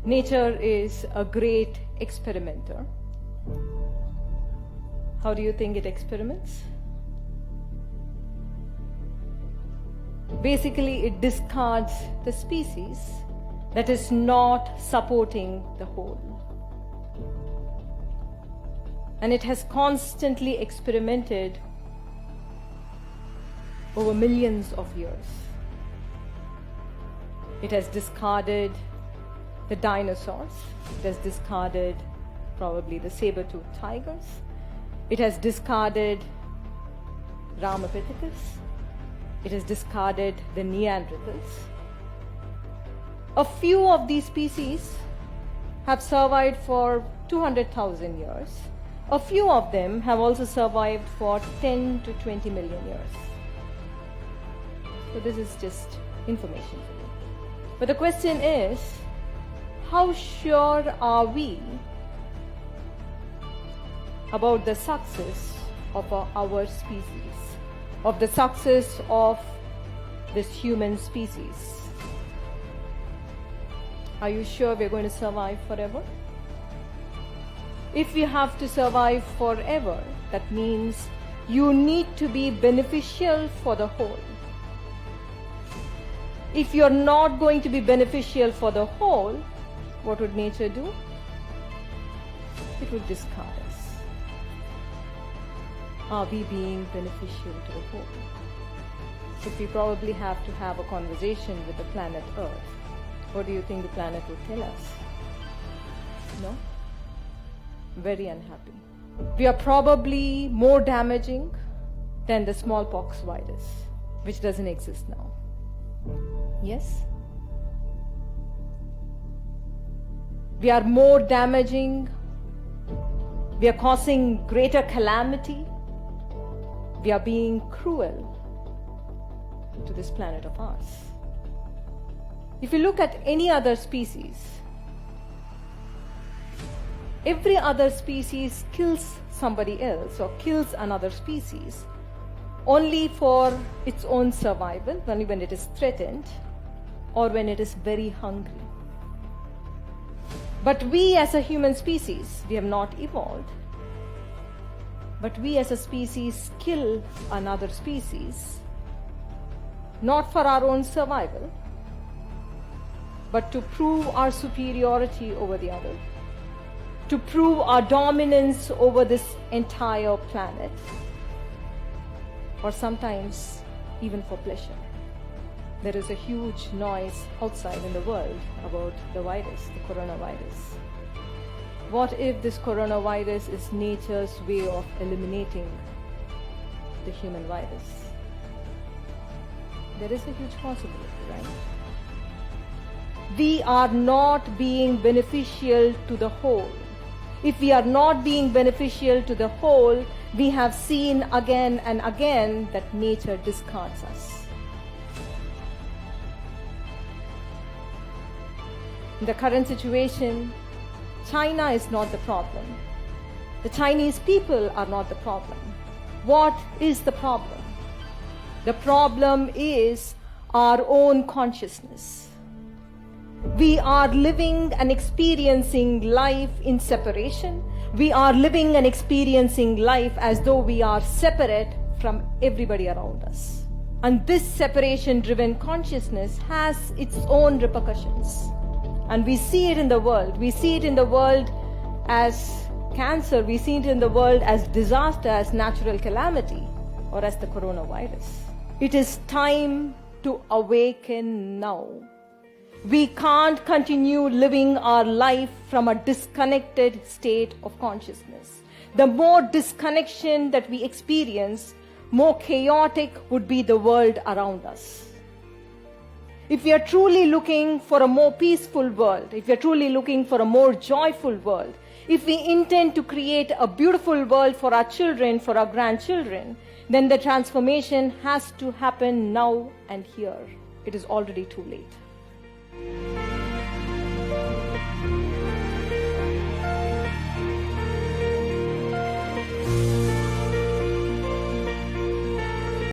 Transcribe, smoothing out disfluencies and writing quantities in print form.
Nature is a great experimenter. How do you think it experiments? Basically, it discards the species that is not supporting the whole. And it has constantly experimented over millions of years. It has discarded the dinosaurs. It has discarded probably the saber-toothed tigers. It has discarded Ramapithecus. It has discarded the Neanderthals. A few of these species have survived for 200,000 years. A few of them have also survived for 10 to 20 million years. So this is just information for you. But the question is, how sure are we about the success of our species, of the success of this human species? Are you sure we're going to survive forever? If we have to survive forever, that means you need to be beneficial for the whole. If you're not going to be beneficial for the whole, what would nature do? It would discard us. Are we being beneficial to the whole? So we probably have to have a conversation with the planet Earth. What do you think the planet would tell us? No? Very unhappy. We are probably more damaging than the smallpox virus, which doesn't exist now. Yes? We are more damaging. We are causing greater calamity. We are being cruel to this planet of ours. If you look at any other species, every other species kills somebody else or kills another species only for its own survival, only when it is threatened or when it is very hungry. But we as a human species, we have not evolved. But we as a species kill another species, not for our own survival, but to prove our superiority over the other, to prove our dominance over this entire planet, or sometimes even for pleasure. There is a huge noise outside in the world about the virus, the coronavirus. What if this coronavirus is nature's way of eliminating the human virus? There is a huge possibility, right? We are not being beneficial to the whole. If we are not being beneficial to the whole, we have seen again and again that nature discards us. In the current situation, China is not the problem. The Chinese people are not the problem. What is the problem? The problem is our own consciousness. We are living and experiencing life in separation. We are living and experiencing life as though we are separate from everybody around us. And this separation-driven consciousness has its own repercussions. And we see it in the world. We see it in the world as cancer. We see it in the world as disaster, as natural calamity, or as the coronavirus. It is time to awaken now. We can't continue living our life from a disconnected state of consciousness. The more disconnection that we experience, more chaotic would be the world around us. If we are truly looking for a more peaceful world, if we are truly looking for a more joyful world, if we intend to create a beautiful world for our children, for our grandchildren, then the transformation has to happen now and here. It is already too late.